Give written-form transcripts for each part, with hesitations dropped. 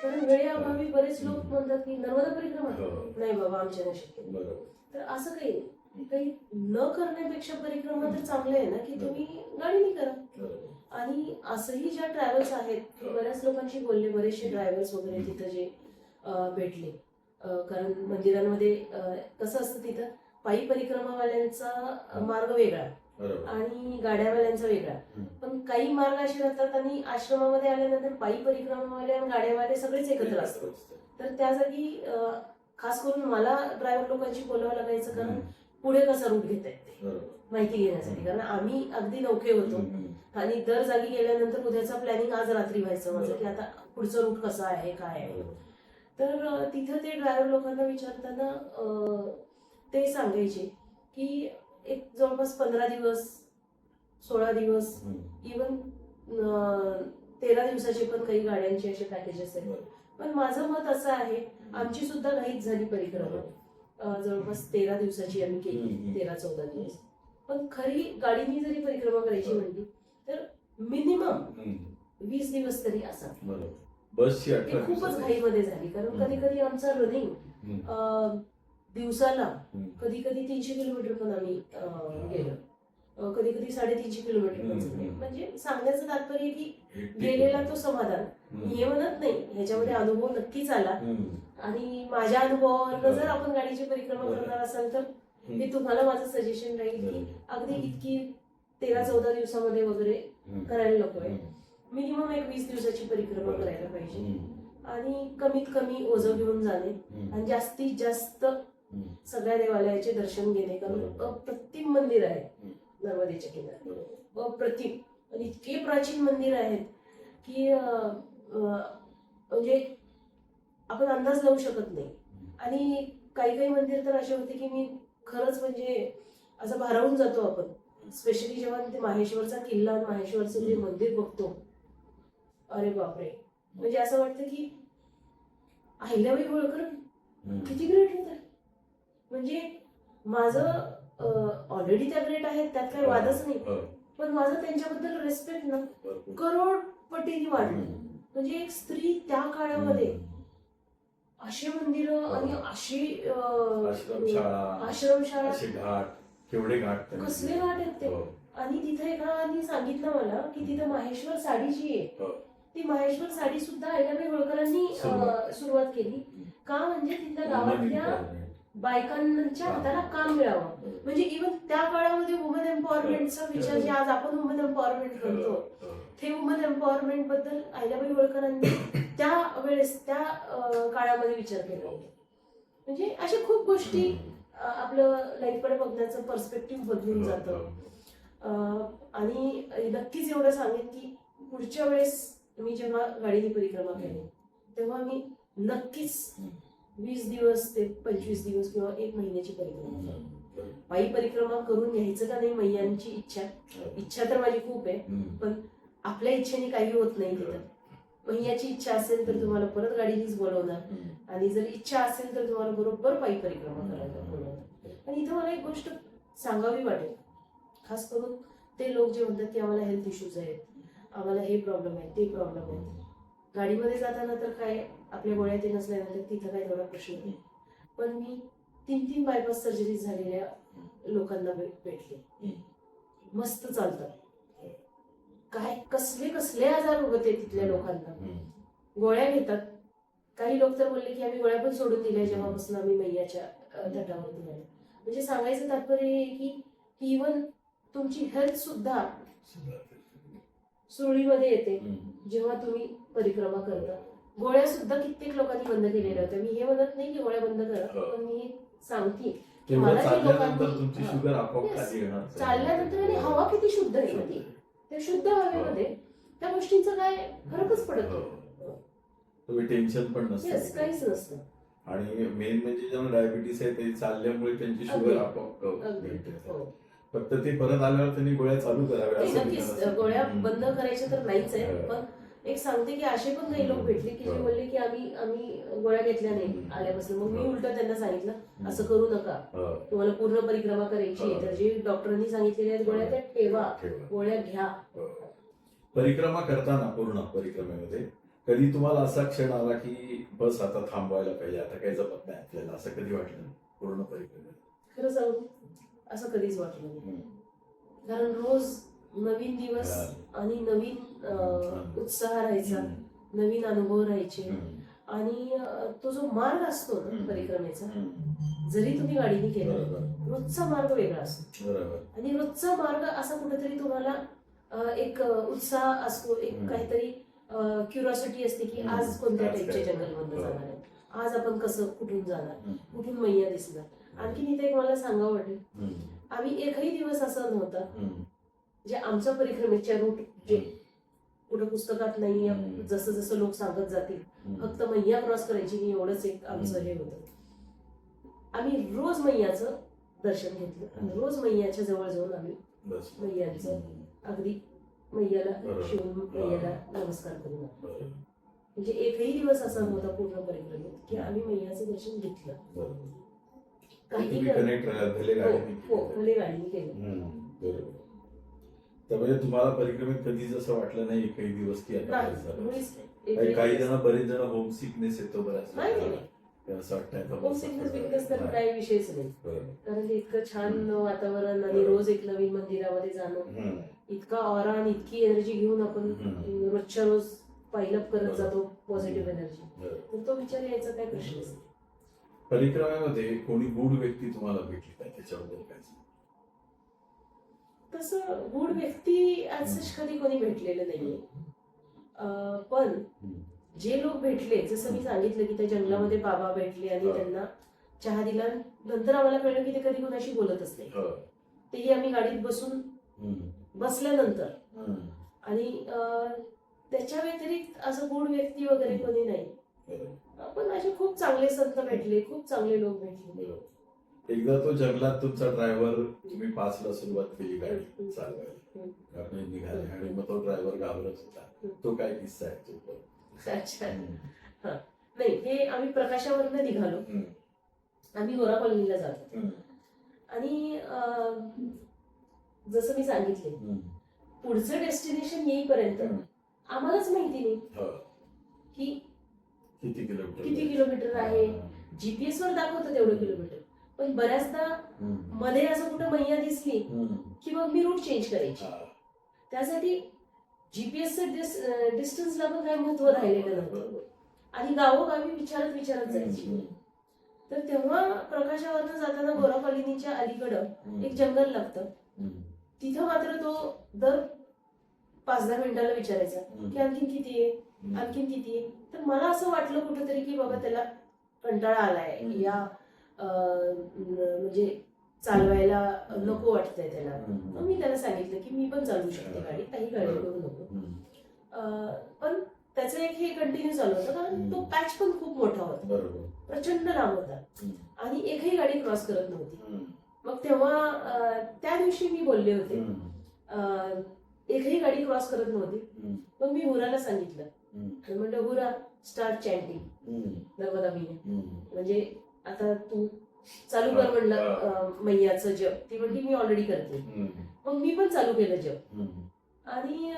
कारण वेळेअभावी बरेच लोक म्हणतात की नर्मदा परिक्रमा नाही बाबा आमच्या शक्य. तर असं काही न करण्यापेक्षा परिक्रमा तर चांगलं आहे ना, की तुम्ही गाडीने करा. आणि असंही ज्या ट्रॅव्हल्स आहेत, बऱ्याच लोकांशी बोलले, बरेचसे ड्रायव्हर्स वगैरे तिथं जे भेटले. कारण मंदिरांमध्ये कसं असतं, तिथं पायी परिक्रमावाल्यांचा मार्ग वेगळा आणि गाड्यावाल्यांचा वेगळा. पण काही मार्ग असे राहतात आणि आश्रमामध्ये आल्यानंतर पायी परिक्रमावाले आणि गाड्यावाले सगळेच एकत्र असतात. तर त्या जागी खास करून मला ड्रायव्हर लोकांशी बोलावं लागायचं, कारण पुढे कसा रूट घेत आहेत ते माहिती घेण्यासाठी. कारण आम्ही अगदी नौके होतो आणि दर जागी गेल्यानंतर उद्याचा प्लॅनिंग आज रात्री व्हायचं माझं, की आता पुढचं रूट कसा आहे काय आहे. तर तिथं ते ड्रायव्हर लोकांना विचारताना ते सांगायचे की एक जवळपास 15 दिवस 16 दिवस इवन 13 दिवसाचे पण काही गाड्यांचे असे पॅकेजेस आहेत. पण माझं मत असं आहे, आमची सुद्धा घाईच झाली परिक्रमा. जवळपास 13 दिवसाची आम्ही केली, 13-14 दिवस. पण खरी गाडीने जरी परिक्रमा करायची म्हणली तर मिनिमम 20 दिवस तरी असा. बसची खूपच घाईमध्ये झाली. कारण कधी कधी आमचा रनिंग दिवसाला कधी कधी 300 किलोमीटर पण आम्ही गेलो, कधी कधी 350 किलोमीटर पण झाले. म्हणजे सांगण्याचं तात्पर्य की गेलेला तो समाधान. मी हे म्हणत नाही, ह्याच्यामध्ये अनुभव नक्कीच आला आणि माझ्या अनुभवावर जर आपण गाडीची परिक्रमा करणार असाल तर हे तुम्हाला माझं सजेशन राहील की अगदी इतकी 13-14 दिवसामध्ये वगैरे करायला नको आहे. मिनिमम एक 20 दिवसाची परिक्रमा करायला पाहिजे आणि कमीत कमी ओझं घेऊन जाणे आणि जास्तीत जास्त सगळ्या देवालयाचे दर्शन घेणे. कारण अप्रतिम मंदिर आहे नर्मदेच्या किनाऱ्यावर, अप्रतिम. आणि इतके प्राचीन मंदिर आहेत की म्हणजे आपण अंदाज लावू शकत नाही. आणि काही काही मंदिर तर असे होते की मी खरंच म्हणजे असं भारावून जातो आपण, स्पेशली जेव्हा ते माहेश्वरचा किल्ला आणि माहेश्वरचं जे मंदिर बघतो. अरे बापरे, म्हणजे असं वाटतं की अहिल्याबाई होळकर किती ग्रेट होत. म्हणजे माझं ऑलरेडी त्या ग्रेट आहेत, त्यात काही वादच नाही, पण माझं त्यांच्याबद्दल रिस्पेक्ट ना करोडपटीने वाढलं. म्हणजे एक स्त्री त्या काळामध्ये अशी मंदिरं आणि अशी आश्रमशाळा, केवढे घाट, कसले घाट आहेत ते. आणि तिथे एकाने सांगितलं मला की तिथं माहेश्वर साडी जी आहे ती माहेश्वर साडी सुद्धा अहिल्याबाई होळकरांनी सुरुवात केली. का म्हणजे तिथल्या गावातल्या बायकांच्या हाताला काम मिळावं. म्हणजे इव्हन त्या काळामध्ये वुमन एम्पॉवरमेंटचा विचार जे आज आपण वुमन एम्पॉवरमेंट करतो, ते वुमन एम्पॉवरमेंट बद्दल अहिल्याबाई होळकरांनी त्या वेळेस त्या काळामध्ये विचार केला होता. म्हणजे अशा खूप गोष्टी आपलं लाईफकडे बघण्याचं पर्स्पेक्टिव्ह बदलून जातं. आणि नक्कीच एवढं सांगेन की पुढच्या वेळेस मी जेव्हा गाडीने परिक्रमा केली तेव्हा मी नक्कीच 20 दिवस ते 25 दिवस किंवा 1 महिन्याची परिक्रमा करेन. पायी परिक्रमा करून यायचं का नाही, मैयांची इच्छा तर माझी खूप आहे, पण आपल्या इच्छेने काही होत नाही तिथं. मैयाची इच्छा असेल तर तुम्हाला परत गाडीनेच बोलवणार आणि जर इच्छा असेल तर तुम्हाला बरोबर पायी परिक्रमा करायला बोलवणार. आणि इथं मला एक गोष्ट सांगावी वाटेल, खास करून ते लोक जे म्हणतात की आम्हाला हेल्थ इश्यूज आहेत, आम्हाला हे प्रॉब्लेम आहे ते प्रॉब्लेम आहे. गाडीमध्ये जाताना तर काय आपल्या गोळ्या ते नसल्यानंतर तिथं काय थोडा प्रश्न नाही. पण मी 3 बायपास सर्जरी झालेल्या लोकांना भेटले. मस्त चालतात, काय कसले कसले आजार होते तिथल्या लोकांना. गोळ्या घेतात. काही लोक तर बोलले की आम्ही गोळ्या पण सोडून दिल्या जेव्हापासून आम्ही मैयाच्या तटावरती आलो. म्हणजे सांगायचं तात्पर्य हे की इव्हन तुमची हेल्थ सुद्धा सुरळीमध्ये येते जेव्हा तुम्ही परिक्रमा करता. गोळ्या सुद्धा कित्येक लोकांनी बंद केलेल्या होत्या. मी हे म्हणत नाही की गोळ्या बंद करा, पण मी सांगते की मला जे लोकांनी चालल्यानंतर आणि हवा किती शुद्ध आहे ती, त्या शुद्ध हवेमध्ये त्या गोष्टींचा काय फरकच पडत नाही. तुम्ही टेन्शन पण नसतं, काहीच नसतं. आणि मेन म्हणजे ज्यांना डायबिटीस आहे ते चालल्यामुळे त्यांची शुगर आपोआप फक्त ते परत आल्यावर त्यांनी गोळ्या चालू कराव्या. नक्कीच गोळ्या बंद करायच्या तर नाहीच आहे, पण एक सांगते की असे पण काही लोक भेटले की जे बोलले की आम्ही गोळ्या घेतल्या नाही आल्यापासून. मग मी उलट त्यांना सांगितलं असं करू नका, तुम्हाला पूर्ण परिक्रमा करायची तर जे डॉक्टरांनी सांगितलेल्या गोळ्या त्या ठेवा, गोळ्या घ्या. परिक्रमा करताना पूर्ण परिक्रमेमध्ये कधी तुम्हाला असा क्षण आला की बस आता थांबवायला पाहिजे, आता काही जमत नाही आपल्याला, असं कधी वाटलं नाही पूर्ण परिक्रमेत? खरं सांगू, असं कधीच वाटलं नाही. कारण रोज नवीन दिवस आणि नवीन उत्साह राहायचा, नवीन अनुभव राहायचे. आणि तो जो मार्ग असतो ना परिक्रमेचा, जरी तुम्ही गाडीने केला, रोजचा मार्ग वेगळा असतो. आणि रोजचा मार्ग असा कुठेतरी तुम्हाला एक उत्साह असतो, एक काहीतरी क्युरिओसिटी असते की आज कोणत्या टाईपच्या जंगलमधून जाणार आहे, आज आपण कसं कुठून जाणार, कुठून मैया दिसणार. आणखी इथे एक मला सांगावं वाटेल, आम्ही एकही दिवस असा नव्हता जे आमच्या परिक्रमेच्या रूट जे कुठं पुस्तकात नाही, जसं जसं लोक सांगत जातील, फक्त मैया क्रॉस करायची नाही एवढंच एक आमचं हे होतं. आम्ही रोज मैयाचं दर्शन घेतलं आणि रोज मैयाच्या जवळ जाऊन आम्ही मैयांचं अगदी मैयाला शिवून मैयाला नमस्कार करून आलो. म्हणजे एकही दिवस असा नव्हता पूर्ण परिक्रमेत की आम्ही मैयाचं दर्शन घेतलं. काही भले गाडीने केलं. तर म्हणजे तुम्हाला परिक्रमेत कधी जसं वाटलं नाही एकही दिवस की आता काही जण बरेच जण होम सिकनेस येतो बऱ्याच असं वाटतं होम सिकनेस तर काही विषयच नाही. कारण इतकं छान वातावरण आणि रोज एक नवीन मंदिरामध्ये जाणं, इतका ऑरा आणि इतकी एनर्जी घेऊन आपण रोजच्या रोज पायलअप करत जातो, पॉझिटिव्ह एनर्जी, तर तो विचार यायचा काय प्रश्नच नाही. परिक्रमेमध्ये कोणी गूढ व्यक्ती तुम्हाला भेटली काय, त्याच्याबद्दल काय? तसं गूढ व्यक्ती आज कधी कोणी भेटलेलं नाहीये. पण जे लोक भेटले, जसं मी सांगितलं की त्या जंगलामध्ये बाबा भेटले आणि त्यांना चहा दिला, नंतर आम्हाला कळलं की ते कधी कोणाशी बोलतच नाही. तेही आम्ही गाडीत बसून बसल्यानंतर. आणि त्याच्या व्यतिरिक्त असं गूढ व्यक्ती वगैरे कोणी नाही. पण असे खूप चांगले संत भेटले, खूप चांगले लोक भेटले. एकदा तो जंगलात तुमचा ड्रायव्हर, तुम्ही 5ला सुरुवात केली गाडी चालवायला, आपण निघाले आणि मग तो ड्रायव्हर घाबरत होता, तो काय किस्सा आहे तो? अच्छा, हा नाही, हे आम्ही प्रकाशावरनं निघालो, आम्ही गोरा कॉलनीला जातो. आणि जसं मी सांगितले, पुढचं डेस्टिनेशन येईपर्यंत आम्हालाच माहिती नाही की किती किलोमीटर आहे. जीपीएस वर दाखवतं तेवढं किलोमीटर, पण बऱ्याचदा मध्ये असं कुठं मैया दिसली की मग मी रूट चेंज करायची. त्यासाठी जीपीएसचं डिस्टन्सला पण काही महत्व राहिलेलं नव्हतं आणि गावोगावी विचारत जायची. तर तेव्हा प्रकाशावरनं जाताना गोरा कॉलनीच्या अलीकडं एक जंगल लागतं, तिथं मात्र तो दर 5-10 मिनिटाला विचारायचा की आणखीन किती आहे, आणखीन किती आहे. तर मला असं वाटलं कुठेतरी की बाबा त्याला कंटाळा आलाय, या म्हणजे चालवायला नको वाटतंय त्याला. मग मी त्याला सांगितलं की मी पण चालवू शकते गाडी, काही गाडी करू नको. पण त्याचं एक हे कंटिन्यू चालू होतं, कारण तो पॅच पण खूप मोठा होता, प्रचंड लांब होता आणि एकही गाडी क्रॉस करत नव्हती. मग तेव्हा त्या दिवशी मी बोलले होते, एकही गाडी क्रॉस करत नव्हती. मग मी हुराला सांगितलं, म्हणलं हुरा स्टार्ट चॅन्टिंग नर्मदा मीने, म्हणजे आता तू चालू कर म्हणलं मैयाचं जप. ती म्हणली मी ऑलरेडी करते. मग मी पण चालू केलं जप. आणि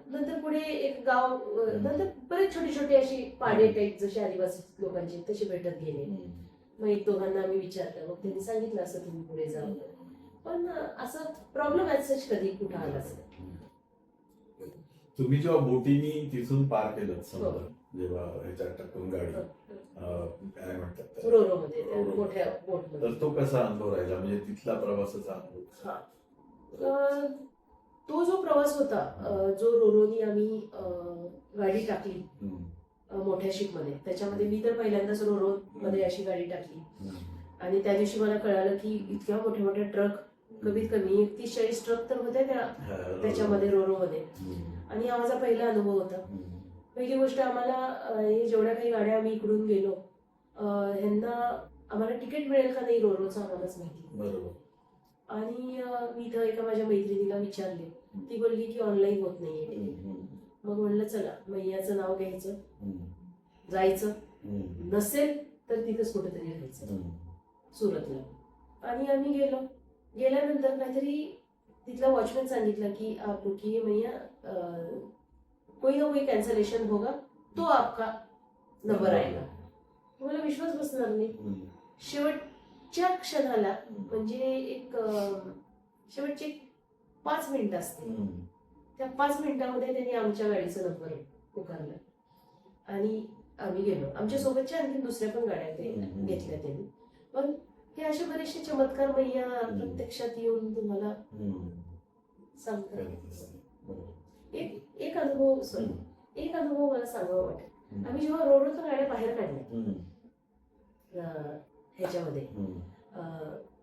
नंतर पुढे एक गाव, नंतर बरेच छोटे छोटे अशी पाडे टाईप जसे आदिवासी लोकांचे तसे भेटत गेले. मग एक दोघांना आम्ही विचारलं, मग त्यांनी सांगितलं असं तुम्ही पुढे जाऊ. पण असं प्रॉब्लेम ऍज कुठं आलाच नाही. तुम्ही जेव्हा बोटीनी तिथून पार केलं समुद्र, जेव्हा ह्याच्यात टाकून गाडी काय म्हणतात रोरो मध्ये मोठ्या बोट, तर तो कसा अनुभव राहिला, म्हणजे तिथला प्रवासाचा अनुभव? तो जो प्रवास होता, जो रोरोनी आम्ही गाडी टाकली मोठ्या शिप मध्ये, त्याच्यामध्ये मी तर पहिल्यांदाच रोरो मध्ये अशी गाडी टाकली. आणि त्या दिवशी मला कळालं की इतक्या मोठ्या मोठ्या ट्रक, कमीत कमी 30-40 ट्रक तर होते त्याच्यामध्ये रोरो मध्ये. आणि हा माझा पहिला अनुभव होता. पहिली गोष्ट, आम्हाला हे जेवढ्या काही गाड्या आम्ही इकडून गेलो, ह्यांना आम्हाला तिकीट मिळेल का नाही रोरोचं आम्हालाच माहिती. आणि मी इथं एका माझ्या मैत्रिणीला विचारले, ती बोलली की ऑनलाईन होत नाहीये. मग म्हणलं चला मैयाचं नाव घ्यायचं, जायचं, नसेल तर तिथंच कुठेतरी राहायचं सुरतला. आणि आम्ही गेलो. गेल्यानंतर काहीतरी तिथला वॉचमॅन सांगितलं की आपकी मैया कोई ना कोई कैंसलेशन होगा, तो आपका नंबर आएगा. तुम्हाला विश्वास बसणार नाही. शेवटच्या क्षणाला म्हणजे एक शेवटचे 5 मिनिटं असते, त्या 5 मिनिटांमध्ये त्यांनी आमच्या गाडीचा नंबर पुकारला आणि आम्ही गेलो. आमच्या सोबतच्या आणखी दुसऱ्या पण गाड्या घेतल्या त्यांनी. पण हे असे बरेचसे चमत्कार मैया प्रत्यक्षात येऊन तुम्हाला सांगतात. एक अनुभव मला सांगावा वाटेल. आम्ही जेव्हा रोडवरून गाड्या बाहेर काढल्या ह्याच्यामध्ये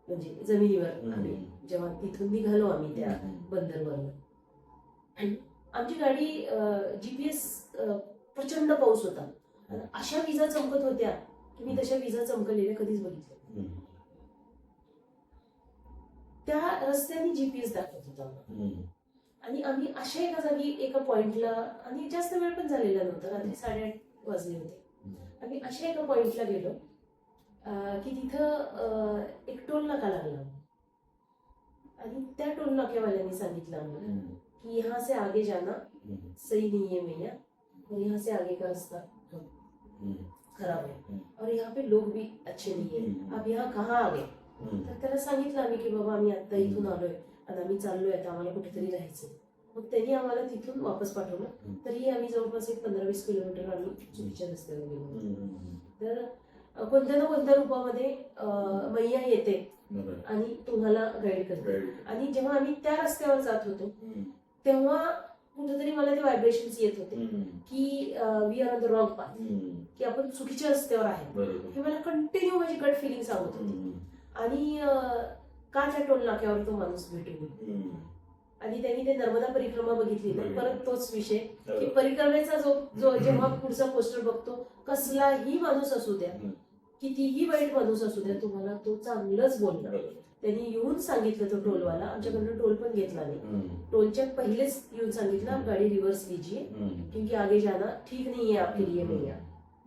म्हणजे जमिनीवर, आम्ही जेव्हा तिथून निघालो आम्ही त्या बंदरवरून, आमची गाडी GPS प्रचंड पाऊस होता, अशा विजा चमकत होत्या की मी तशा विजा चमकलेल्या कधीच बघितल्या. त्या रस्त्याने GPS दाखवत होता आणि आम्ही अशा एका जागी एका पॉइंटला, आणि जास्त वेळ पण झालेला नव्हता, रात्री 8:30 वाजले होते. आम्ही अशा एका पॉइंटला गेलो की तिथं एक टोल नाका लागला आणि त्या टोल नाक्यावाल्यांनी सांगितलं आम्हाला कि यहाँ से आगे जाना सही नहीं है भैया, और यहाँ से आगे का रास्ता खराब है और यहाँ पे लोग भी अच्छे नहीं है, आप यहाँ कहाँ आ गए. तर त्याला सांगितलं आम्ही की बाबा आम्ही आता इथून आलोय आणि आम्ही चाललोय, आता आम्हाला कुठेतरी राहायचं. मग त्यांनी आम्हाला तिथून वापस पाठवलं. तरी आम्ही जवळपास एक 15-20 किलोमीटर आम्ही चुकीच्या रस्त्यावर गेलो. तर कोणत्या ना कोणत्या रूपामध्ये मैया येते आणि तुम्हाला गाईड करते. आणि जेव्हा आम्ही त्या रस्त्यावर जात होतो तेव्हा कुठेतरी मला ते व्हायब्रेशन्स येत होते की we are on the wrong path, की आपण चुकीच्या रस्त्यावर आहे. हे मला कंटिन्यू माझी गट फिलिंग सांगत होती. आणि का त्या टोल नाक्यावर तो माणूस भेटून आणि त्यांनी ते नर्मदा परिक्रमा बघितली ना, परत तोच विषय की परिक्रमेचा जो जेव्हा पुढचा पोस्टर बघतो, कसलाही माणूस असू द्या, कितीही वाईट माणूस असू द्या, तुम्हाला तो चांगलंच बोलणार. त्यांनी येऊन सांगितलं, तो टोलवाला आमच्याकडनं टोल पण घेतला नाही. टोलच्या पहिलेच येऊन सांगितलं आप गाड़ी रिवर्स लीजिए क्योंकि आगे जाना ठीक नहीं है आपके लिए भैया,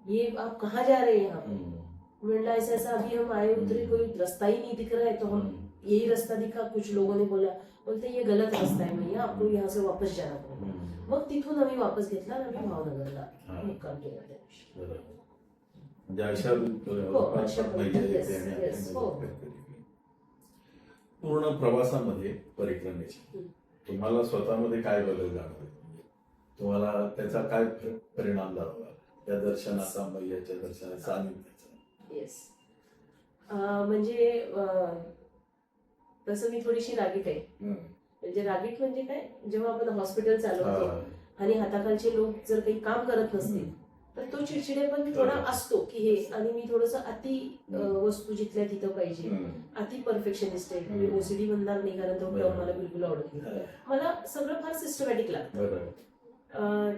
ये आप कहाँ जा रहे हैं यहाँ पे. मैंने ऐसा ऐसा अभी हम आए उतरे, कोई रास्ता ही नहीं दिख रहा है, तो हम यही रास्ता दिखा. कुछ लोगों ने बोला, बोलते ये गलत रास्ता है भैया, आपको यहाँ से वापस जाना पड़ेगा. मग तिथून आम्ही वापस घेतला आणि आम्ही भावनगरला मुक्काम केला त्या दिवशी. म्हणजे अशा पूर्ण प्रवासामध्ये परिक्रमेची तुम्हाला स्वतःमध्ये काय बदल जाणवले, तुम्हाला त्याचा काय परिणाम जाणवला त्या दर्शनाचा, मैयाच्या दर्शनाचा, सानिध्याचा? येस, म्हणजे तसं मी थोडीशी रागीट आहे. म्हणजे रागीट म्हणजे काय, जेव्हा आपण हॉस्पिटल चालवतो आणि हाताखालचे लोक जर काही काम करत नसतील तर तो चिडचिडे पण थोडा असतो की हे. आणि मी थोडस अति वस्तू जिथल्या तिथं पाहिजे, अति परफेक्शनिस्ट आहे. मी OCD म्हणणार नाही, कारण तो टर्म मला बिलकुल आवडत नाही. मला सगळं फार सिस्टमॅटिक लागतं.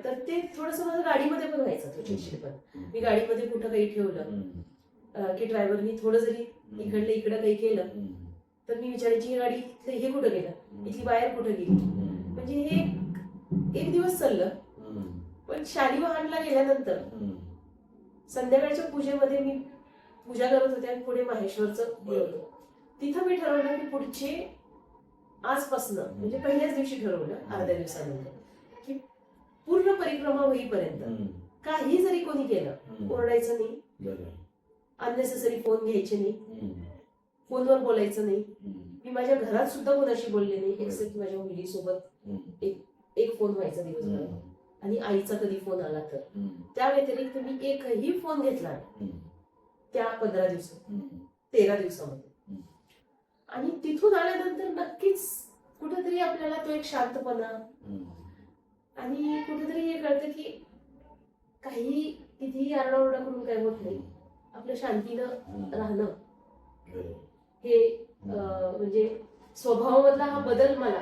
तर ते थोडंसं माझं गाडीमध्ये पण व्हायचं तो चिडचिड पण. मी गाडीमध्ये कुठं काही ठेवलं की ड्रायव्हरनी थोडं जरी इकडलं इकडं काही केलं तर मी विचारायची ही गाडी हे कुठं गेलं, इथली बाहेर कुठं गेली. म्हणजे हे एक दिवस चाललं. पण शालिवाहनला गेल्यानंतर संध्याकाळच्या पूजेमध्ये मी पूजा करत होते आणि पुढे माहेश्वरचं हे होतं. तिथं मी ठरवलं की पुढचे आजपासनं, म्हणजे पहिल्याच दिवशी ठरवलं अर्ध्या दिवसानंतर की पूर्ण परिक्रमा होईपर्यंत काही जरी कोणी केलं ओरडायचं नाही, अननेसेसरी फोन घ्यायचे नाही, फोनवर बोलायचं नाही. मी माझ्या घरात सुद्धा कोणाशी बोलले नाही, एक्सेप्ट माझ्या मुलीसोबत एक फोन व्हायचा दिवसभर, आणि आईचा कधी फोन आला तर. त्या व्यतिरिक्त मी एकही फोन घेतला त्या 15 दिवसात, 13 दिवसामध्ये. आणि तिथून आल्यानंतर नक्कीच कुठेतरी आपल्याला तो एक शांतपणा आणि कुठेतरी हे कळतं की काही कितीही आरडाओरडा करून काय होत नाही, आपल्या शांतीनं राहणं हे म्हणजे स्वभावामधला हा बदल मला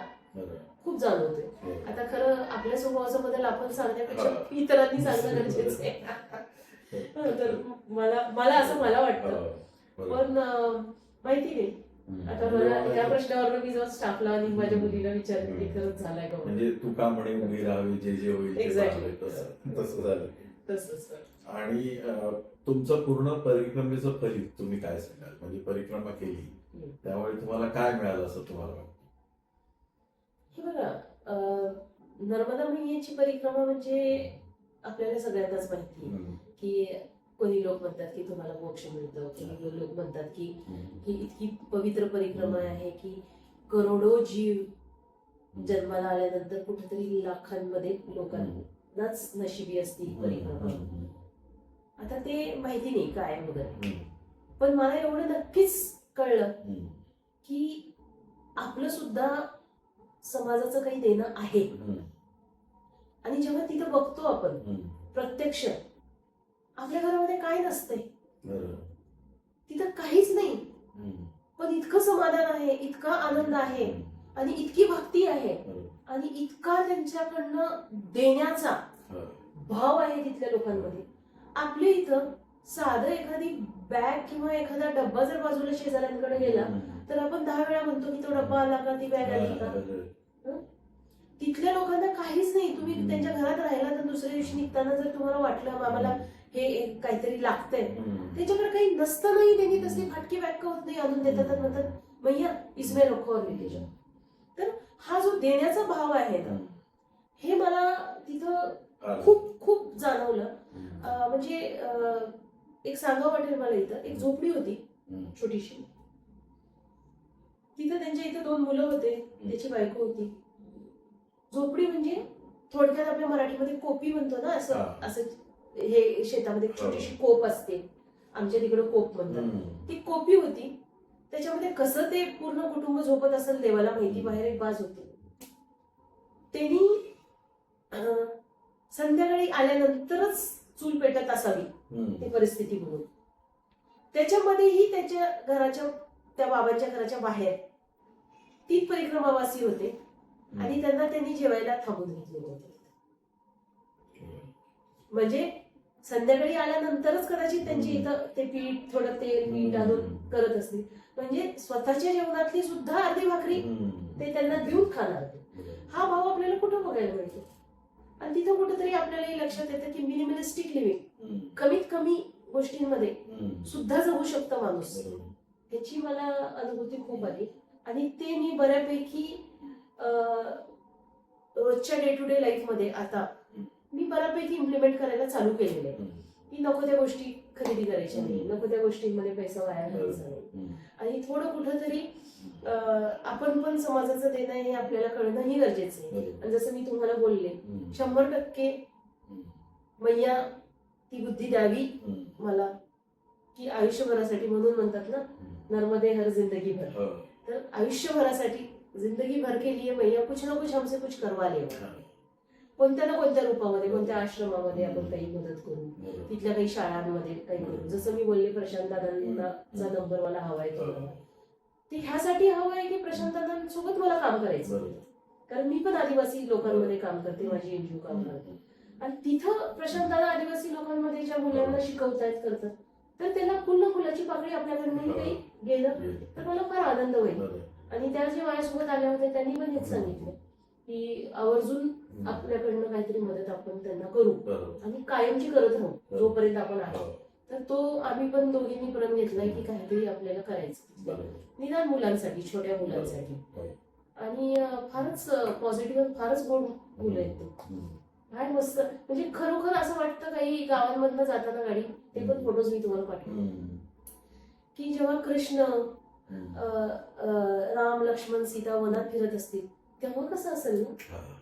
खूप जाणवतोय. आता खरं आपल्या स्वभावाचा बदल आपण सांगण्यापेक्षा इतरांनी सांगणं गरजेचं आहे. तर मला असं मला वाटतं. पण माहिती नाही, आता मला या प्रश्नावर मी जेव्हा स्टाफला आणि माझ्या मुलीला विचारलं की खरंच झालाय का, म्हणजे तू का म्हणे उभी राहावी, जे होईल एक्झॅक्टली तसं झालं. तसंच. आणि तुमचं पूर्ण परिक्रमेचं फलित तुम्ही काय सांगाल, म्हणजे परिक्रमा केली त्यामुळे तुम्हाला काय मिळालं असं तुम्हाला वाटतं? हे बघा, नर्मदा मैयाची परिक्रमा म्हणजे आपल्याला सगळ्यांनाच माहिती आहे की कोणी लोक म्हणतात की तुम्हाला मोक्ष मिळतं, कोणी लोक म्हणतात की ही इतकी पवित्र परिक्रमा आहे की करोडो जीव जन्माला आल्यानंतर कुठेतरी लाखांमध्ये लोकांनाच नशिबी असती ही परिक्रमा. आता ते माहिती नाही काय वगैरे, पण मला एवढं नक्कीच कळलं की आपलं सुद्धा समाजाचं काही देणं आहे. आणि जेव्हा तिथं बघतो आपण प्रत्यक्ष, आपल्या घरामध्ये काय नसतंय, तिथं काहीच नाही, पण इतकं समाधान आहे, इतका आनंद आहे आणि इतकी भक्ती आहे आणि इतका त्यांच्याकडनं देण्याचा भाव आहे तिथल्या लोकांमध्ये. आपल्या इथं साधं एखादी बॅग किंवा एखादा डब्बा जर बाजूला शेजाऱ्यांकडे गेला तर आपण 10 वेळा म्हणतो की तो डब्बा आला का, ती बॅग आली का. तिथल्या लोकांना काहीच नाही. तुम्ही त्यांच्या घरात राहिला तर दुसऱ्या दिवशी निघताना जर तुम्हाला वाटलं आम्हाला हे काहीतरी लागतंय, त्यांच्याकडे काही नसतानाही त्यांनी तसली फाटकी बॅग होत नाही आणून देतात आणि म्हणतात भैया इसमें रखो और लेके जाओ. तर हा जो देण्याचा भाव आहे ना, हे मला तिथं खूप खूप जाणवलं. म्हणजे एक सांगावं वाटेल मला, इथं एक झोपडी होती छोटीशी. तिथं त्यांच्या इथं 2 मुलं होते, त्याची बायको होती. झोपडी म्हणजे थोडक्यात आपल्या मराठीमध्ये कोपी म्हणतो ना, असं असं हे शेतामध्ये छोटीशी कोप असते, आमच्या तिकडे कोप म्हणतात. ती कोपी होती, त्याच्यामध्ये कसं ते पूर्ण कुटुंब झोपत असेल देवाला माहिती. बाहेर एक बाज होती. त्यांनी संध्याकाळी आल्यानंतरच चूल पेटत असावी ती परिस्थिती म्हणून. त्याच्यामध्येही त्याच्या घराच्या, त्या बाबांच्या घराच्या बाहेर 3 परिक्रमावासी होते आणि त्यांनी जेवायला थांबून घेतलेले होते. म्हणजे संध्याकाळी आल्यानंतरच कदाचित त्यांची इथं ते पीठ, थोडं तेल मीठ आणून करत असतील. म्हणजे स्वतःच्या जेवणातली सुद्धा अर्धी भाकरी ते त्यांना देऊन खाणार. हा भाव आपल्याला कुठं बघायला मिळतो. आणि तिथं कुठेतरी आपल्यालाही लक्षात येतं की मिनिमलिस्टिक लिव्हिंग, कमीत कमी गोष्टींमध्ये सुद्धा जगू शकतं माणूस. ह्याची मला अनुभूती खूप आली आणि ते मी बऱ्यापैकी रोजच्या डे टू डे लाईफ मध्ये आता मी बऱ्यापैकी इम्प्लिमेंट करायला चालू केलेलं आहे की नको त्या गोष्टी खरेदी करायच्या नाही, नको त्या गोष्टींमध्ये पैसा वाया घालायचा नाही. आणि थोडं कुठंतरी आपण पण समाजाचं देणं हे आपल्याला कळणंही गरजेचं आहे. आणि जसं मी तुम्हाला बोलले, 100% मैया ती बुद्धी द्यावी मला की आयुष्यभरासाठी, म्हणून म्हणतात ना नर्मदे हर जिंदगी भर. तर आयुष्यभरासाठी जिंदगी भर के लिए मैया कुछ ना कुछ हमसे कुछ करवा ले. कोणत्या ना कोणत्या रूपामध्ये, कोणत्या आश्रमामध्ये आपण काही मदत करू, तिथल्या काही शाळांमध्ये काही करू. जसं मी बोलले प्रशांत दादांचा नंबर मला हवाय तुम्हाला, ते ह्यासाठी हवं आहे की प्रशांत दादांसोबत मला काम करायचं. कारण मी पण आदिवासी लोकांमध्ये काम करते, माझी एनजीओ काम करते. आणि तिथं प्रशांत दादा आदिवासी लोकांमध्ये ज्या मुलांना शिकवतायत करतात, तर त्याला पूर्ण फुलाची पाकळी आपल्याकडून काही गेलं तर मला फार आनंद होईल. आणि त्या जे माझ्यासोबत आल्या होत्या त्यांनी पण हेच सांगितलं की आवर्जून आपल्याकडनं काहीतरी मदत आपण त्यांना करू आणि कायमची करत राहू जोपर्यंत आपण आहोत. तर तो आम्ही पण दोघींनी प्रण घेतलाय की काहीतरी आपल्याला करायचं, निदान मुलांसाठी, छोट्या मुलांसाठी. आणि फारच पॉझिटिव्ह, फारच गोड मुलं आहेत ते, फार मस्त. म्हणजे खरोखर असं वाटतं, काही गावांमधनं जाताना गाडी, ते पण फोटोज मी तुम्हाला पाठवतो की जेव्हा कृष्ण, राम, लक्ष्मण, सीता वनात फिरत असतील तेव्हा कसं असेल ना.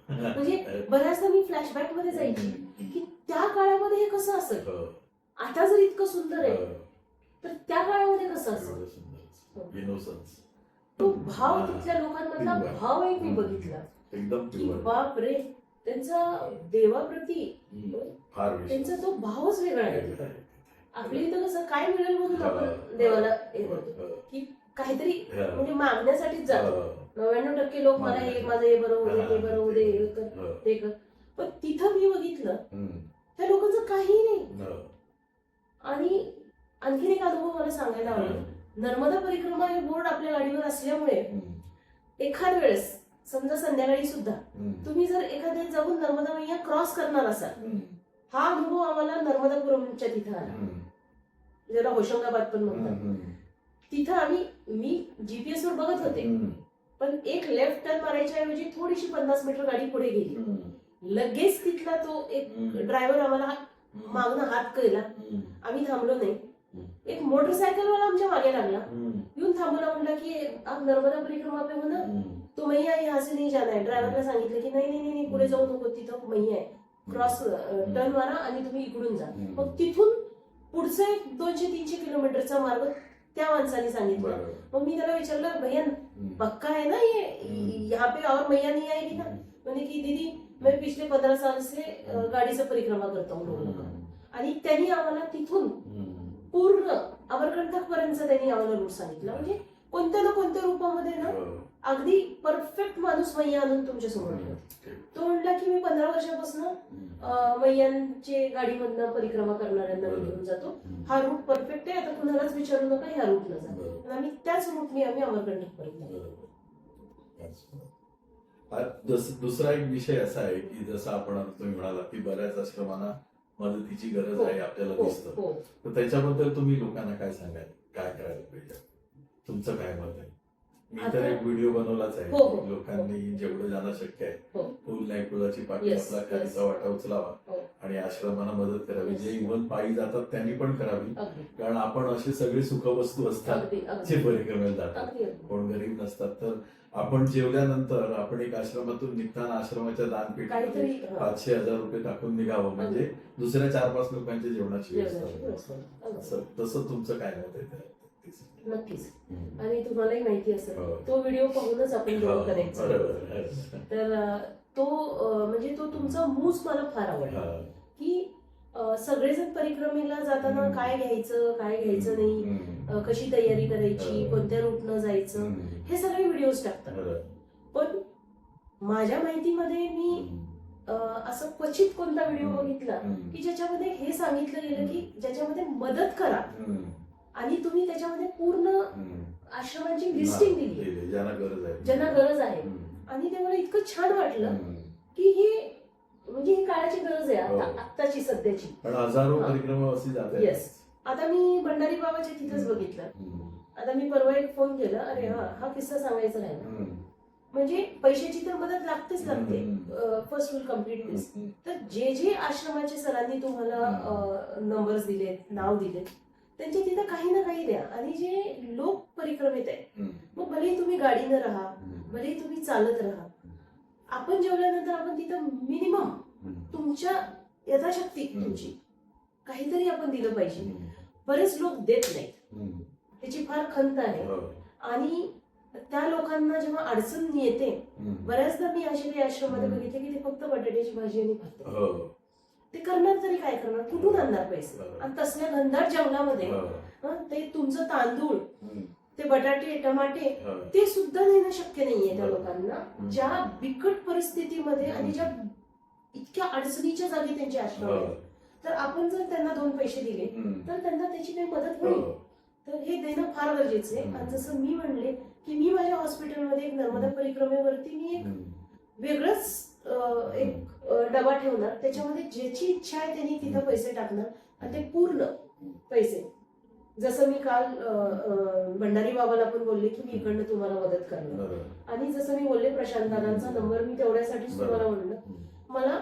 म्हणजे बऱ्याचदा मी फ्लॅशबॅक मध्ये जायची की त्या काळामध्ये हे कसं असेल. आता जर इतकं सुंदर आहे तर त्या काळामध्ये कसं असेल. तो भाव, तिथल्या लोकांमधला भाव एक मी बघितला की बाप रे, त्यांचा देवाप्रती त्यांचा तो भावच वेगळा आहे. आपल्या इथं कसं काय मिळेल म्हणून आपण देवाला हे करतो की काहीतरी म्हणजे मागण्यासाठीच जातो. 99% लोक मला हे, माझं हे बरं होऊ दे, ते बरं होऊ दे, हे कर ते कर. पण तिथं मी बघितलं त्या लोकांचं काही नाही. आणि आणखीन एक अनुभव मला सांगायला आवडेल. नर्मदा परिक्रमा हे बोर्ड आपल्या गाडीवर असल्यामुळे एखाद वेळेस समजा संध्याकाळी सुद्धा तुम्ही जर एखाद्या जाऊन नर्मदा मैया क्रॉस करणार असाल, हा अनुभव आम्हाला नर्मदापुरमच्या तिथं आला, ज्याला होशंगाबाद पण म्हणतात. तिथं मी जीपीएस वर बघत होते, पण एक लेफ्ट टर्न मारायच्या ऐवजी थोडीशी 50 मीटर गाडी पुढे गेली लगेच तिथला तो एक ड्रायव्हर आम्हाला मागणं हात केला, आम्ही थांबलो नाही. एक मोटरसायकलवाला आमच्या मागे लागला, येऊन थांबवला, म्हणला की आप नर्मदा परिक्रमा पे हो ना, तो मैया यहाँ से नहीं जाना है. ड्रायव्हरला सांगितलं की नाही नाही नाही पुढे जाऊ नको, तिथं मैया आहे, क्रॉस टर्न मारा आणि तुम्ही इकडून जा. मग तिथून पुढचा एक 200-300 किलोमीटरचा मार्ग त्या माणसाने सांगितलं. मग मी त्याला विचारलं, भैया पक्का है ना ये, यहाँ पे और मैया नहीं आएगी ना? मैंने की दीदी मैं पिछले 15 साल से गाडीचं परिक्रमा करता हूँ. आणि त्यांनी आम्हाला तिथून पूर्ण अमरकंटक पर्यंत त्यांनी आम्हाला रूट सांगितलं. म्हणजे कोणत्या ना कोणत्या रूपामध्ये ना अगदी परफेक्ट माणूस मैया आणून तुमच्या समोर ठेवतो. तो म्हणला की मी 15 वर्षापासून मैयांचे गाडीमधनं परिक्रमा करणाऱ्यांना घेऊन जातो, हा रूट परफेक्ट आहे, आता कुणालाच विचारू नका, ह्या रूटला जा. आम्ही त्याच रूटने आम्ही अमरकंटक पर्यंत. दुसरा एक विषय असा आहे की जसं आपण तुम्ही म्हणाला की बऱ्याच आश्रमांना मदतीची गरज आहे आपल्याला दिसतं, तर त्याच्याबद्दल तुम्ही लोकांना काय सांगाल, काय करायला पाहिजे, तुमचं काय मत आहे? मी तर एक व्हिडिओ बनवलाच आहे, लोकांनी जेवढं जाणं शक्य आहे फुल नाही फुलाची पाठी आपला खालीचा वाटा उचलावा आणि आश्रमांना मदत करावी. जे इव्हन पायी जातात त्यांनी पण करावी, कारण आपण असे सगळे सुखवस्तू असतात जे परिक्रमेला जातात, कोण गरीब नसतात. तर आपण जेवल्यानंतर आपण एक आश्रमातून निघताना आश्रमाच्या दानपेटीमध्ये 500-1000 रुपये टाकून निघावं, म्हणजे दुसऱ्या 4-5 लोकांच्या जेवणाची व्यवस्था. तसं तुमचं काय मत आहे? नक्कीच. आणि तुम्हालाही माहिती असेल, तो व्हिडिओ पाहूनच आपण जेवण करायचं. तर तो म्हणजे तो तुमचा मूज मला फार आवडला की सगळेजण परिक्रमेला जाताना काय घ्यायचं काय घ्यायचं नाही, कशी तयारी करायची, कोणत्या रूटनं जायचं, हे सगळे व्हिडिओज टाकतात. पण माझ्या माहितीमध्ये मी असं क्वचित कोणता व्हिडिओ बघितला की ज्याच्यामध्ये हे सांगितलं गेलं की ज्याच्यामध्ये मदत करा आणि तुम्ही त्याच्यामध्ये पूर्ण आश्रमाची लिस्टिंग दिली ज्यांना गरज आहे. आणि ते मला इतकं छान वाटलं की हे म्हणजे ही काळाची गरज आहे आत्ताची सध्याची. हजारो परिक्रमावासी जातात. येस. आता मी भंडारी बाबाच्या तिथंच बघितलं. आता मी परवा एक फोन केला, अरे हा किस्सा सांगायचा राहिला. म्हणजे पैशाची तर मदत लागतेच लागते, फर्स्ट विल कम्प्लीट दिस. तर जे जे आश्रमाचे सरांनी तुम्हाला नंबर्स दिलेत, नाव दिलेत, त्यांच्या तिथं काही ना काही द्या. आणि जे लोक परिक्रमेत आहेत, मग भलेही तुम्ही गाडीनं राहा, भलेही तुम्ही चालत राहा, आपण जेवल्यानंतर आपण तिथं मिनिमम तुमच्या यथाशक्ती तुमची काहीतरी आपण दिलं पाहिजे. बरेच लोक देत नाहीत, त्याची फार खंत आहे. आणि त्या लोकांना जेव्हा अडचण येते, बऱ्याचदा मी असे काही आश्रमामध्ये बघितले की ते फक्त बटाट्याची भाजी आणि भात, ते करणार तरी काय करणार, कुठून आणणार पैसे? आणि तसल्या घनदाट जंगलामध्ये ते तुमचं तांदूळ, ते बटाटे, टमाटे, ते सुद्धा नेणं शक्य नाहीये त्या लोकांना, ज्या बिकट परिस्थितीमध्ये आणि ज्या इतक्या अडचणीच्या जागी त्यांचे आश्रम आहेत. तर आपण जर त्यांना 2 पैसे दिले तर त्यांना त्याची काही मदत होईल. तर हे देणं फार गरजेचं आहे. आणि जसं मी म्हणले की मी माझ्या हॉस्पिटलमध्ये एक नर्मदा परिक्रमेवरती मी एक वेगळंच एक डबा ठेवणार, त्याच्यामध्ये ज्याची इच्छा आहे त्यांनी तिथं पैसे टाकणार आणि ते पूर्ण पैसे, जसं मी काल भंडारी बाबाला पण बोलले की मी इकडनं तुम्हाला मदत करणार. आणि जसं मी बोलले प्रशांत दादांचा नंबर मी तेवढ्यासाठीच तुम्हाला म्हणलं, मला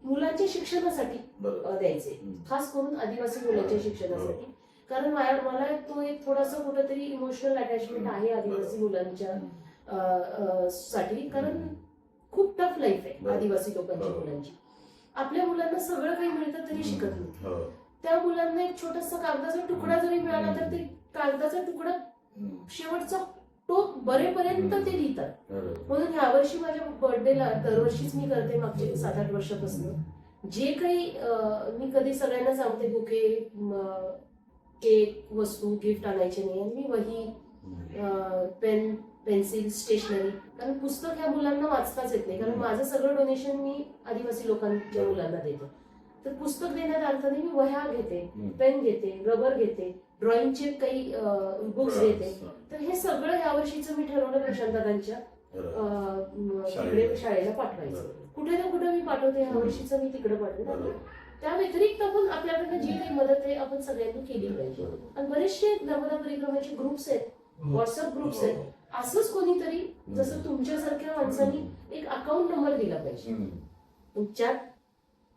मुलांच्या शिक्षणासाठी द्यायचे, खास करून आदिवासी मुलांच्या शिक्षणासाठी. कारण मला तो एक थोडासा कुठेतरी इमोशनल अटॅचमेंट आहे आदिवासी मुलांच्या साठी. कारण खूप टफ लाईफ आहे आदिवासी लोकांच्या मुलांची. आपल्या मुलांना सगळं काही मिळतं तरी शिकत नाही. त्या मुलांना एक छोटासा कागदाचा तुकडा जरी मिळाला तर ते कागदाचा तुकडा शेवटचा टोक बरेपर्यंत ते लिहितात. म्हणून यावर्षी माझ्या बर्थडेला, दरवर्षीच मी करते मागचे 7-8 वर्षापासून, जे काही मी कधी सगळ्यांना सांगते बुके, केक, वस्तू, गिफ्ट आणायचे नाही. आणि मी वही, पेन, पेन्सिल, स्टेशनरी, कारण पुस्तक ह्या मुलांना वाचताच येत नाही. कारण माझं सगळं डोनेशन मी आदिवासी लोकांच्या मुलांना देते. तर पुस्तक देण्यात अर्थ नाही, मी वह्या घेते, पेन घेते, रबर घेते, ड्रॉइंगचे काही बुक्स घेते. तर हे सगळं यावर्षीचं मी ठरवलं प्रशांतदादांच्या तिकडे शाळेला पाठवायचं. कुठे ना कुठे मी पाठवते, ह्या वर्षीचं मी तिकडे पाठवते. त्या व्यतिरिक्त आपण आपल्याकडनं जी काही मदत आहे आपण सगळ्यांनी केली पाहिजे. आणि बरेचसे नर्मदा परिक्रमाचे ग्रुप्स आहेत, व्हॉट्सअप ग्रुप्स आहेत. असंच कोणीतरी जसं तुमच्यासारख्या माणसांनी एक अकाउंट नंबर दिला पाहिजे ज्यात